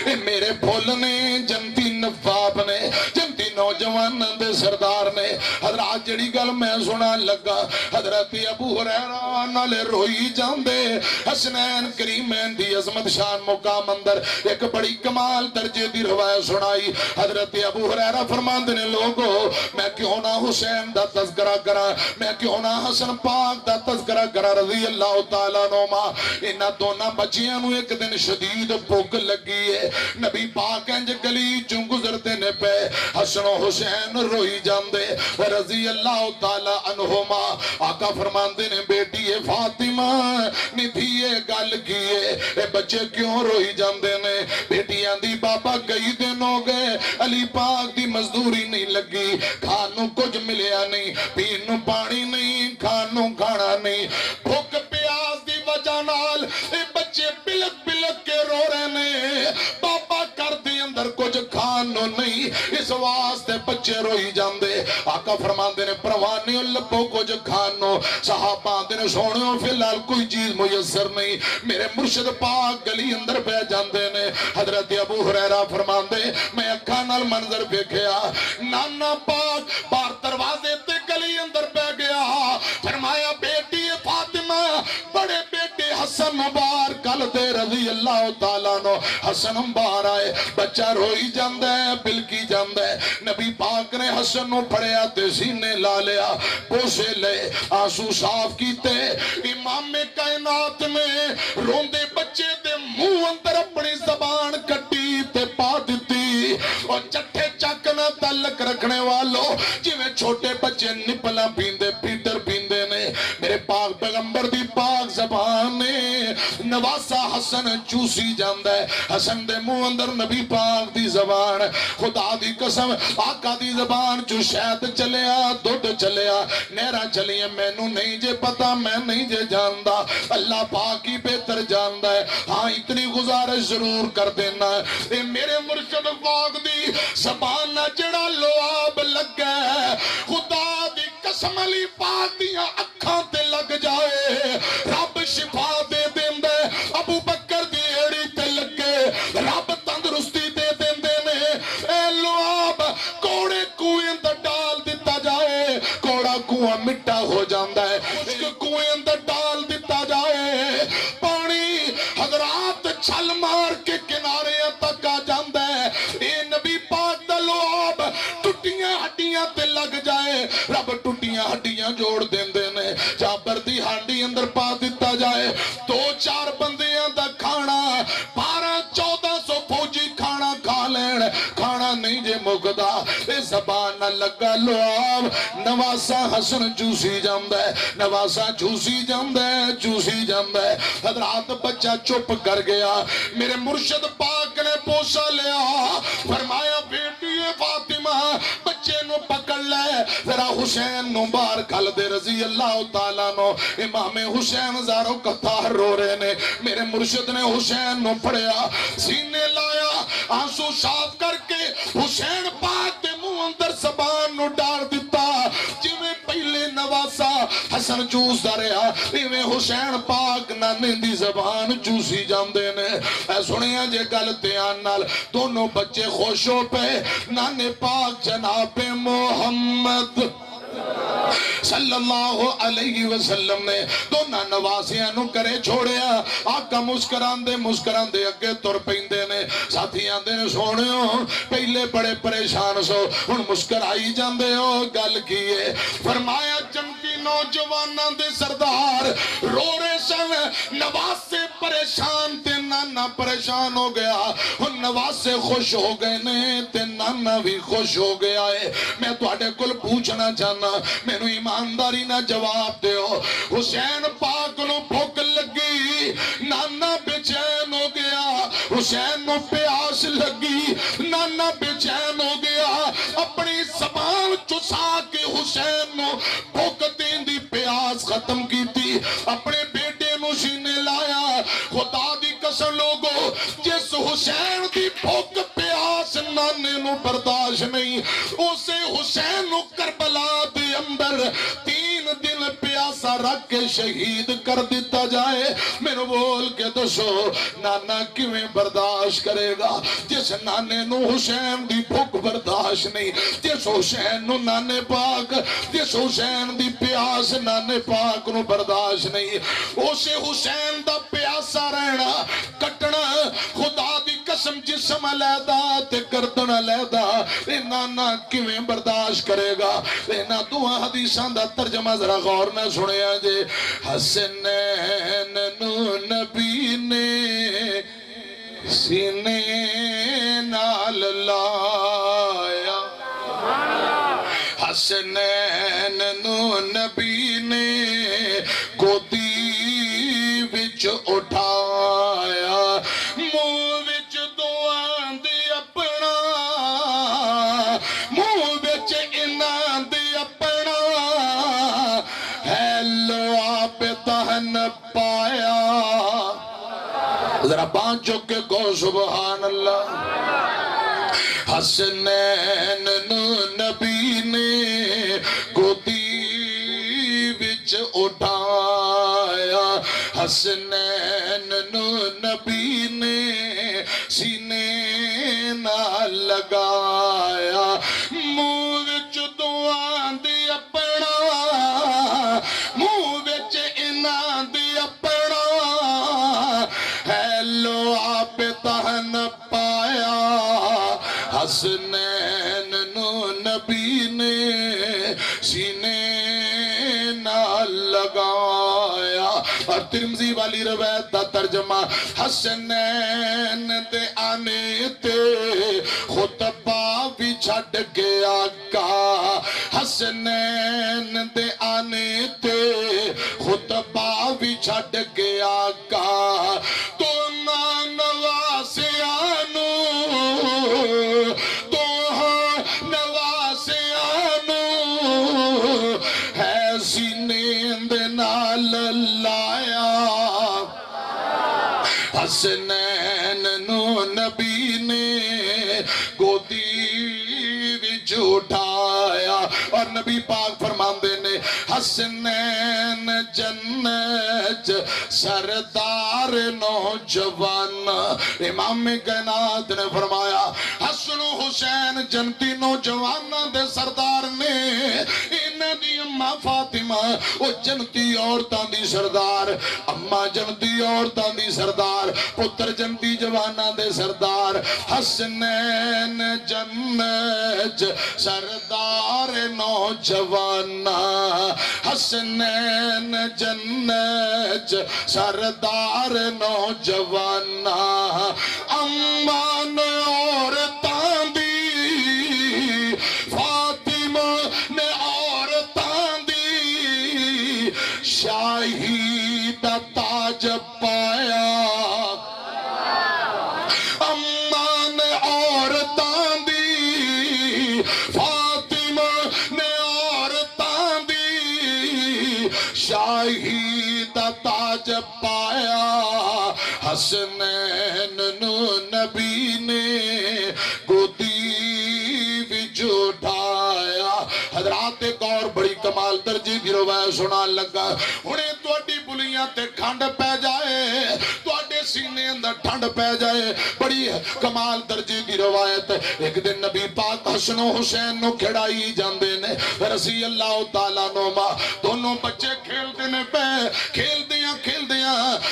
اے میرے بھولنے جنتی نواب نے جنتی نوجوان دے سردار نے حضرات جڑی گل میں سنا لگا حضرت ابو ہریرہ نالے روئی جاندے حسنین کریمین دی عظمت شان مقام اندر ایک بڑی کمال درجے دی روایت سنائی حضرت ابو ہریرہ فرمان دینے لوگو میں کیوں نہ حسین دا تذکرہ کرا میں کیوں نہ حسن پاک دا تذکرہ کرا رضی اللہ تعالیٰ نوما انہا دونہ بچیاں نو ایک دن شدید بھوک لگی ہے نبی پاک انج گلی چون گزرتے نے پہ حسن و حسین روئی جاندے رضی اللہ تعالیٰ عنہما آقا فرماندے نے بیٹی فاطمہ نے دھیے گل کیے اے بچے کیوں روئی جاندے نے بیٹیاں دی بابا کئی دن ہو گئے علی پاک دی مزدوری نہیں لگی کھانوں کچھ ملیا نہیں پینوں پانی نہیں کھانوں کھانا نہیں بھوک پیاس دی وجہ نال اے بچے بلک بلک کے رو رہے نے بابا کر دی اندر کچھ کھانوں نہیں اس واسطے بچے روئی جاندے آقا فرماندے نے پروانی لبوں کچھ کھانوں صحابہ دے نے سونیوں فی الحال کوئی چیز میسر نہیں میرے مرشد پاک گلی اندر پہ جاندے نے حضرت ابو ہریرہ فرماندے میں اکھا نال منظر دیکھیا نانا پاک بار دروازے تے گلی اندر پہ گیا فرمایا بیٹی فاطمہ بڑے بیٹے حسن مبار کل دے رضی اللہ تعالیٰ نو حسن مبار آئے بچہ روئی جاندے بلکی جاندے نبی پاک نے حسن نو پڑھیا تے سینے لا لیا پوسے لے آنسو صاف کیتے امام کائنات میں روندے بچے دے منہ اندر اپنی زبان کٹی تے پا دیتی اور چٹھے چاکنا تعلق رکھنے والوں جی میں چھوٹے بچے نپلا پیندے پیٹر پیندے نے میرے پاک پیغمبر دی پاک زبان نے نواسا حسن چوسی جاندہ ہے حسن دے منہ اندر نبی پاک دی زبان خدا دی قسم آقا دی زبان جو شاید چلیا دودھ چلیا نیرہ چلیے میں نو نہیں جے پتا میں نہیں جے جاندہ اللہ پاک ہی بہتر جاندہ ہے ہاں اتنی گزارش ضرور کر دینا ہے میرے مرشد پاک دی زبان جڑا لواب لگ گئے خدا دی قسم علی پاک دیا اکھاں تے لگ جائے رب شفا دے دیندے ابو بکر دی ایڑی تے لگے رب تندرستی دے دیندے نے اے لواب کوڑے کوئیں اندر ڈال دیتا جائے کوڑا کوئیں مٹا ہو جاندہ ہے کوئیں اندر ڈال دیتا جائے پانی حضرات چھل مار کے کنارے تک آ جاندہ ہے اے نبی پاک دا ہانڈی اندر پا دیتا جائے 2-4 بندیاں دا کھانا 1200-1400 فوجی کھانا کھا لین کھانا نہیں جے مکدا اے زبان نہ لگا لعاب نواسا حسن چوسی جاندہ ہے نواسا چوسی جاندہ ہے چوسی جاندہ ہے حضرات بچہ چپ کر گیا میرے مرشد پاک نے پوسا لیا فرمایا بیٹی فاطمہ بچے نو پکڑ لے ذرا حسین نو بار کھل دے رضی اللہ تعالیٰ نو امام حسین زارو کتار رو رہے نے میرے مرشد نے حسین نو پڑھیا سینے لایا آنسو صاف کر کے حسین پاک دے منہ اندر زبان نو ڈال دیتا جویں پہلے نواسا حسن چوس دا رہا ایویں حسین پاک نانے دی زبان چوسی جاندے نے اے سنیا جے گل دھیان نال دونوں بچے خوش ہو پے نانے پاک جناب محمد صلی اللہ علیہ وسلم نے دونہ نواسیاں نو کرے چھوڑیا آقا مسکران دے اگے تر پیندے نے ساتھیاں دے سونے ہو پہلے بڑے پریشان سو ان مسکرائی جاندے ہو گل کیے فرمایا چمکی نوجواناں دے سردار رو رہے سن نواسے پریشان تے نانا پریشان ہو گیا ان نواسے خوش ہو گئے نے تے نانا بھی خوش ہو گیا ہے میں تو آڑے کل پوچھنا چاہنا میں نو ایمانداری نہ جواب دے ہو حسین پاک نو بھوک لگی نانا بے چین ہو گیا حسین نو پیاس لگی نانا بے چین ہو گیا اپنی زبان چسا کے حسین نو بھوک دین دی پیاس ختم کی تھی اپنے بیٹے نو سینے لایا خدا دی قسم لوگو جس حسین دی بھوک پیاس نانے نو برداشت نہیں اسے حسین نو کربلا دے اندر 3 دن پیاسا رکھ کے شہید کر دیتا جائے میں نے بول کے دسو نانا کیویں برداشت کرے گا جس نانے نو حسین دی بھوک برداشت نہیں جس حسین نو نانے پاک جس حسین دی پیاس نانے پاک نو برداشت نہیں اسے حسین دا پیاسا رہنا کٹنا خدا دی قسم جسم علیدہ تے گردن علیدہ اے نانا کیویں برداشت کرے گا اینا دعا حدیثان دا ترجمہ ذرا غور نہ سنیا جے حسنین نو نبی نے سینے نال لایا حسنین نو نبی نے گودی وچ اٹھایا منہ وچ دعا دی اپنا منہ وچ انہاں دی اپنا ہے لعا پہ تہن پایا ذرا پانچوں کے کو سبحان اللہ حسنین نو نبی نے گودی وچ اٹھایا حسنین نو نبی نے سینے نہ لگایا منہ وچ دعا دی اپنا منہ وچ انہاں دی اپنا ہے لعا پہ تہن پایا حسنین نو نبی نے سینے نہ لگایا اور ترمذی والی روایت دا ترجمہ حسنین دے آنے تے خطبہ بھی چھڑ کے آقا حسنین دے آنے تے خطبہ بھی چھڑ کے آقا تو نواسیانو تو نواسیانو ہے سینے دے نال لایا حسنین نو نبی نے گودی وچ اٹھایا اور نبی پاک فرماندے نے حسنین جنت سردار نوجوان امام کائنات نے فرمایا حسن و حسین جنتی نوجواناں دے سردار نے انہاں دی اماں فاطمہ او جنتی عورتاں دی سردار اماں جنتی عورتاں دی سردار پتر جنتی جواناں دے سردار حسنین جنت سردار نوجواناں حسنین جنت سردار نوجواناں امان عورتاں دی فاطمہ نے عورتاں دی شاہی دا تاج پایا امان عورتاں دی فاطمہ نے عورتاں دی شاہی دا تاج پایا حسنین نو نبی نے گودی وچ اٹھایا حضرات ایک اور بڑی کمال درجے دی روایت سنا لگا ہنے تواڈی بلیاں تے کھنڈ پہ جائے تواڈے سینے اندر ٹھنڈ پہ جائے بڑی کمال درجے دی روایت ایک دن نبی پاک حسن و حسین نو کھڑائی جاندے نے رضی اللہ تعالیٰ نما دونوں بچے کھیلتے نے پہ کھیل دیاں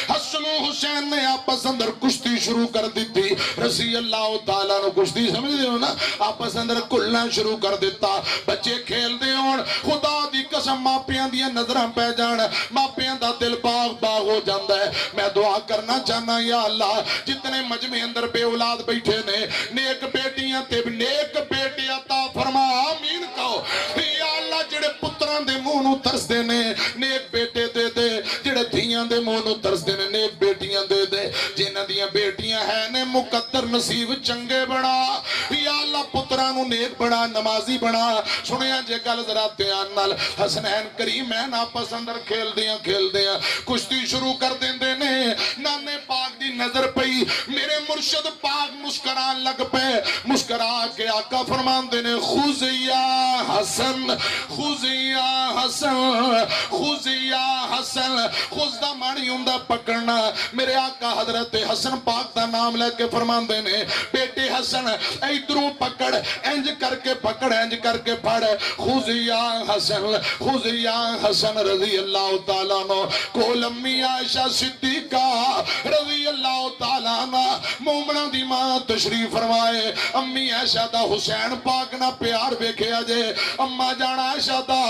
حسن و حسین نے آپس اندر کشتی شروع کر دیتی رضی اللہ تعالیٰ نو کشتی سمجھ دے ہو نا آپس اندر کلنا شروع کر دیتا بچے کھیل دے ہون خدا دی قسم ماپیاں دیا نظرہ پہ جان ماپیاں دا دل باغ ہو جاندہ ہے میں دعا کرنا چاہنا یا اللہ جتنے مجمع اندر بے اولاد بیٹھے نے نیک بیٹیاں تے نیک بیٹی عطا فرما آمین کہو یا اللہ جڑے پتران دے مونو ترس دے نے نیک بیٹے دے دے جڑے دھیاں دے مونو ترس دے نے نیک بیٹیاں دے دے جنہ دیاں بیٹیاں ہیں نے مقدر نصیب چنگے بڑا یا اللہ پترانو نیک بڑا نمازی بڑا سنیا جے گل ذرا دھیان نال حسنین کریمین آپس اندر کھیل دیاں کشتی شروع کر دیں دے نے نانے پاک دی نظر پئی میرے مرشد پاک مسکران لگ پہ مسکرا کے آقا فرمان دے نے خوز یا حسن خوز یا حسن خوز یا حسن خوز دا مانی ہوندہ پکڑنا میرے آقا حضرت حسن پاک دا نام لے کے فرمان دے نے بیٹے حسن ایدروں پکڑ انج کر کے پکڑ انج کر کے پھڑ خوز یا حسن رضی اللہ تعالیٰ نو کول امی عائشہ صدیقہ رضی اللہ تعالیٰ نا مومنہ دی ماں تشریف فرمائے امی عائشہ دا حسین پاک نا پیار بیکھے آجے اما جانا عائشہ دا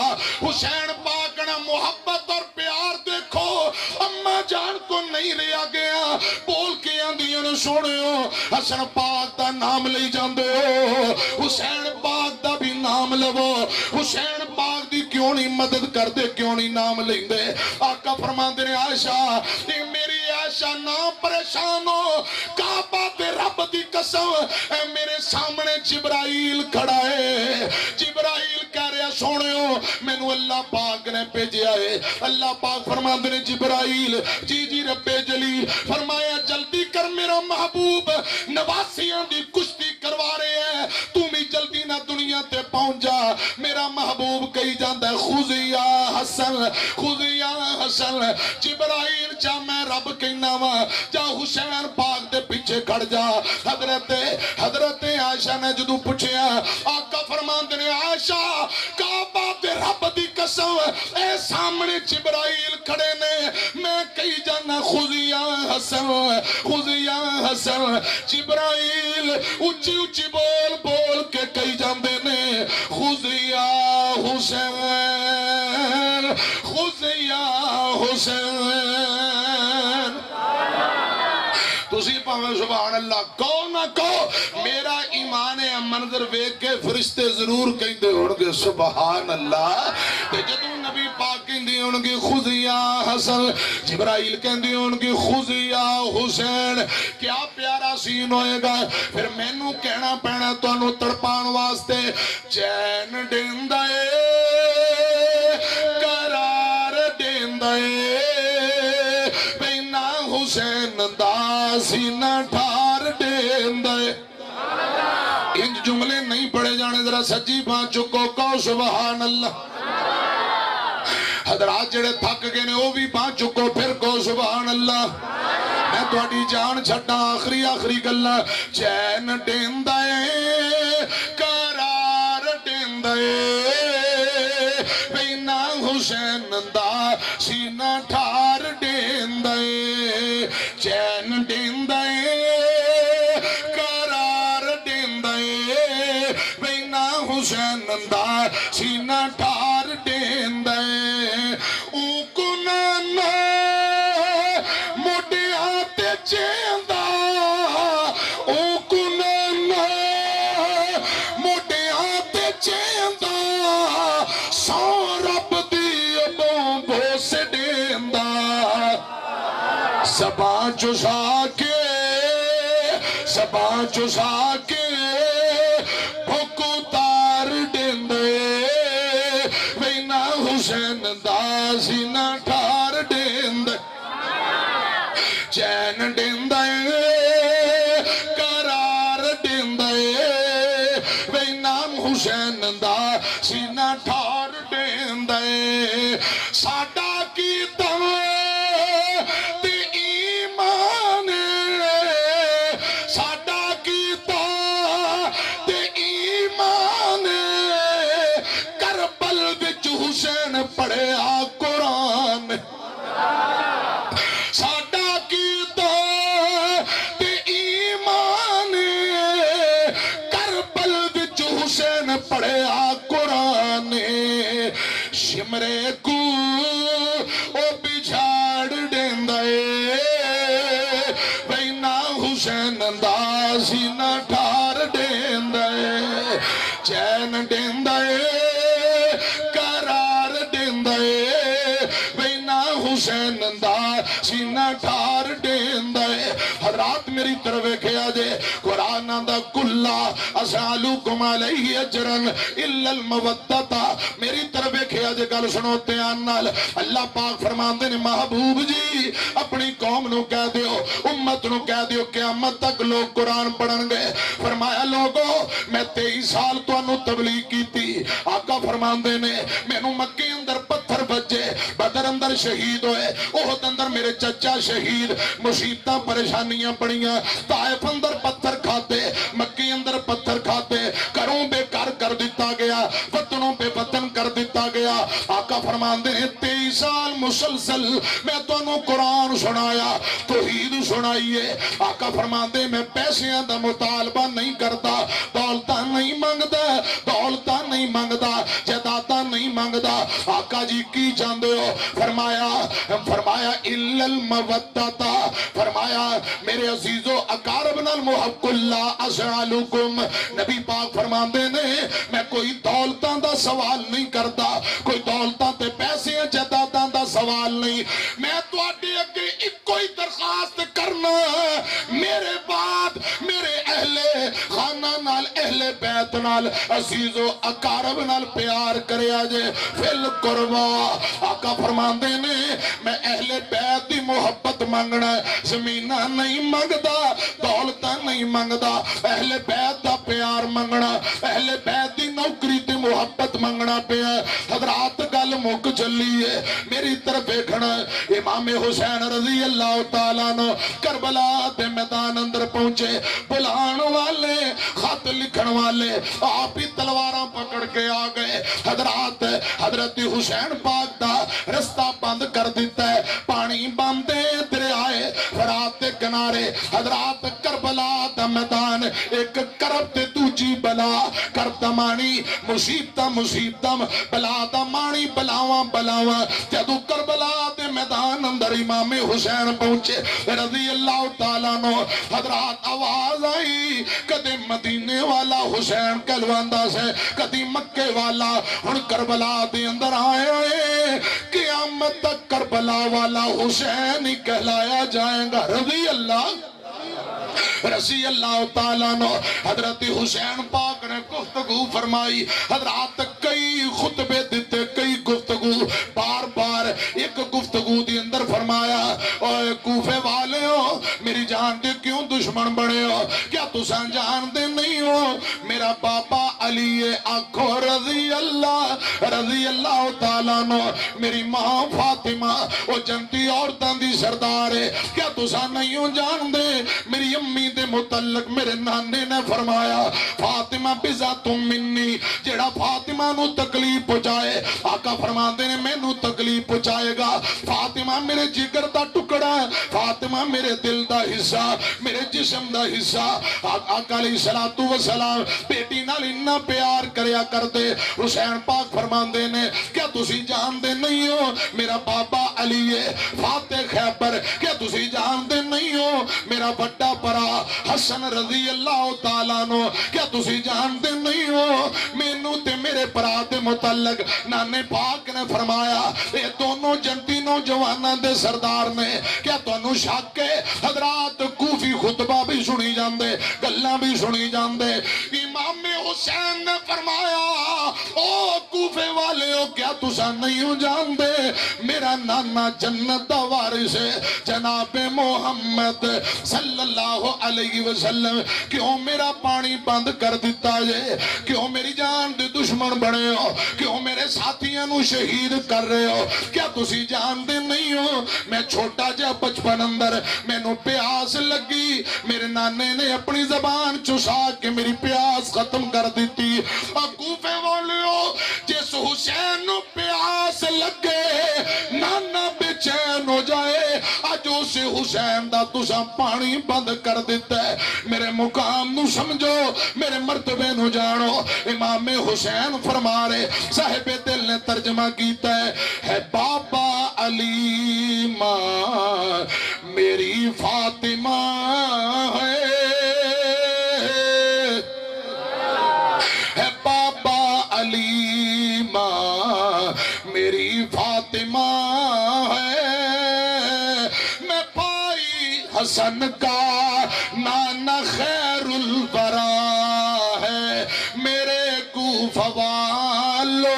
حسین پاک نا محبت اور پیار دیکھو اما جان کو نہیں رہا گیا بول کے آندیاں سوڑے ہو حسن پاک دا نام لئی جاندے ہو حسین پاک دا بھی نام لو حسین پاک دی کیوں نہیں مدد کر دے کیوں نہیں نام لیں دے آقا فرمان دے عائشہ میری عائشہ نہ پریشان ہو کعبہ دے رب دی قسم اے میرے سامنے جبرائیل کھڑا ہے جبرائیل کہہ رہا سونے ہو میں نو اللہ پاک نے بھیجا ہے اللہ پاک فرمان دے جبرائیل جی رب جلیل فرمایا جلدی کر میرا محبوب نواسیاں دی کشتی کروا رہے ہیں تم ہی جلدی نہ دنیا تے پہنچ جا میرا محبوب کہی جاندہ ہے خذ یا حسن جبرائیل جا میں رب کہنا وا جا حسین پاک دے پیچھے کھڑ جا حضرت عائشہ نے جدو پوچھیا آقا فرمان دے عائشہ کعبہ دے رب دی قسم اے سامنے جبرائیل کھڑے نے میں کہی جانا خذ یا حسن جبرائیل اچھی اچھی بول کے کہی جاندے نے خذ یا حسین تسی پاویں سبحان اللہ کہو نہ کہو میرا ایمان ہے منظر ویکھ کے فرشتے ضرور کہندے ہونگے سبحان اللہ تے جدوں نبی پاک کہندے ہونگے خذ یا حسن جبرائیل کہندے ہونگے خذ یا حسین کیا پیارا سین ہوئے گا پھر مینوں کہنا پینا تانوں تڑپان واسطے چین دیندے قرار دیندے بینا حسین دا سینہ ٹھار دیندے انج جملے نہیں پڑھے جانے ذرا سجی بان چکو کہو سبحان اللہ حضرات جڑے تھک گئے نے وہ بھی بان چکو پھر کہو سبحان اللہ میں میں تھوڑی جان چھڑا آخری گلا چین دیندا اے قرار دیندا اے بینا حسین دا سینہ ٹھار دیندا اے چین دیندا اے قرار دیندا اے بینا حسین دا سینہ ٹھار دیندا اے او کنانا موڈیاں تے چیندا او کنانا موڈیاں تے چیندا سو رب دی ابوں بوس دیندا زبان چسا کے بھوک اتار دیندے وینا حسین دا سینہ ٹھار دیندے چین دیندے قرار دیندے وینا حسین دا سینہ ٹھار دیندے ساڈا کیتا پڑھیا قرآن ساڈا کیتا تے ایمان کربل وچ حسین پڑھیا قرآن شمرے کو او بجھاڑ دیندا اے بینا حسین دا سینہ ٹھار دیندا اے چین دیندا اے حسین دا سینہ ٹھار دیندا اے حضرات میری طرف کیا جے قرآن دا کلا اسالکم علیہ اجرن الا المودتا میری طرف کیا جے گل سنو دھیان نال اللہ پاک فرماندے نے محبوب جی اپنی قوم نو کہہ دیو امت نو کہہ دیو قیامت تک لوگ قرآن پڑھن گے فرمایا لوگو میں 23 سال تو انو تبلیغ کی تھی آقا فرماندے نے مینوں مکے اندر پتھر بجے بدر اندر شہید ہوئے احد اندر میرے چچا شہید مصیبتاں پریشانیاں پڑیاں طائف اندر پتھر کھاتے مکی اندر پتھر کھاتے کروں بے کر دیتا گیا وطنوں پہ وطن کر دیتا گیا آقا فرماندے ہیں 23 سال مسلسل میں تو انہوں قرآن سنایا توحید سنائیے آقا فرماندے میں پیسیاں دا مطالبہ نہیں کرتا دولتہ نہیں مانگدا جدادہ نہیں مانگدا آقا جی کی جاندے ہو فرمایا الا المودتا فرمایا میرے عزیزو اقارب نال محب اللہ اسالکم نبی پاک فرماندے نے میں کوئی دولتاں دا سوال نہیں کرتا کوئی دولتاں تے پیسے جداداں دا سوال نہیں میں تو آٹے اگے ایک کوئی درخواست کرنا میرے بعد میرے اہل خانہ نال اہل بیت نال عزیزو اقارب نال پیار کرے آجے فل قربا آقا فرماندے نے میں اہل بیت دی محبت مانگنا زمینہ نہیں مانگدا دولتہ نہیں مانگدا اہل بیت دا پیار مانگنا اہل بیت دی نوکری دی محبت مانگنا پیا حضرات گل مک چلی ہے میری طرف دیکھنا امام حسین رضی اللہ تعالیٰ نو کربلا دے میدان اندر پہنچے بلان والے خط لکھن والے آپ ہی تلواراں پکڑ کے آ گئے حضرات حضرت حسین پاک دا رستہ بند کر دیتا ہے پانی باندھے دریائے فرات کے کنارے حضرات کربلا دا میدان ایک کرب تے دوجی بلا کردمانی مصیبتاں بلا دا مانی بلاواں جدو کربلا دے میدان اندر امام حسین پہنچے رضی اللہ تعالیٰ نو حضرات آواز آئی کدے مدینے والا حسین کلواندہ سے کدی مکے والا ہن کربلا دے اندر آئے قیامت تک کربلا والا حسین ہی کہلایا جائے گا رضی اللہ تعالیٰ نو حضرت حسین پاک نے گفتگو فرمائی حضرات کئی خطبے دیتے کئی گفتگو بار بار ایک گفتگو دی اندر فرمایا اوے کوفے والے ہو میری جان دے کیوں دشمن بڑے ہو کیا تساں جان دے نہیں ہو میرا بابا علی آکھو رضی اللہ تعالیٰ نو میری ماں فاطمہ وہ جنتی عورتاں دی سردار ہے کیا تسا نہیں جان دے میری امی دے متعلق میرے نانے نے فرمایا فاطمہ بزا تم منی جیڑا فاطمہ نو تکلیف پہنچائے آقا فرماندے نے میں نو تکلیف پہنچائے گا فاطمہ میرے جگر دا ٹکڑا ہے فاطمہ میرے دل دا حصہ میرے جسم دا حصہ آقا علیہ السلام بیٹی نال اتنا پیار کریا کر دے حسین پاک فرماندے نے کیا تسی جان دے نہیں ہو میرا بابا علی فاتح خیبر کیا تسی جان دے نہیں ہو میرا بڑا برا حسن رضی اللہ تعالیٰ نو کیا تسی جان دے نہیں ہو مینوں تے میرے برا دے متعلق نانے پاک نے فرمایا اے دونوں جنتی نوجواناں دے سردار نے کیا تانوں شک ہے حضرات کوفی خطبہ بھی سنی جاندے گلاں بھی سنی جاندے امام حسین نے فرمایا او کوفے والے ہو کیا تسا نہیں جان دے میرا نانا جنت دا وارث ہے جناب محمد صلی اللہ علیہ وسلم کیوں میرا پانی بند کر دیتا ہے کیوں میری جان دے دشمن بڑے ہو کیوں میرے ساتھیاں نو شہید کر رہے ہو کیا تسی جان دے نہیں ہو میں چھوٹا جا بچپن اندر میں نو پیاس لگی میرے نانے نے اپنی زبان چسا کے میری پیاس ختم کر دیتی کوفے والے ہو جس حسین نو پیاس لگے نانا بے چین ہو جائے آج اسے حسین دا تسا پانی بند کر دیتا ہے میرے مقام نو سمجھو میرے مرتبے نو جانو امام حسین فرما رہے صاحب دل نے ترجمہ کیتا ہے بابا علی ماں میری فاطمہ ہے بابا علی ماں میری فاطمہ ہے میں بھائی حسن کا نانا خیر الورا ہے میرے کوفہ والو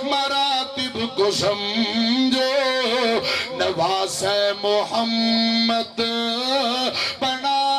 مراتب کو سمجھو نواز محمد بنا